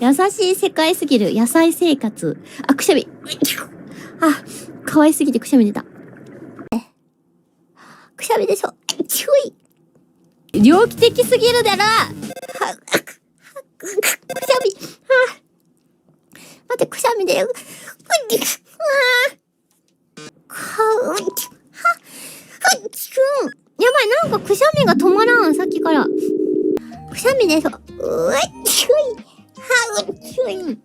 優しい世界すぎる野菜生活。あ、くしゃみ。あ、可愛すぎてくしゃみ出た。くしゃみでしょ。ちゅい。猟奇的すぎるだろ。くしゃみ。待って、くしゃみで。やばい、なんかくしゃみが止まらん、さっきから。くしゃみでしょ。うわ、ちゅい。はう、ちゅい。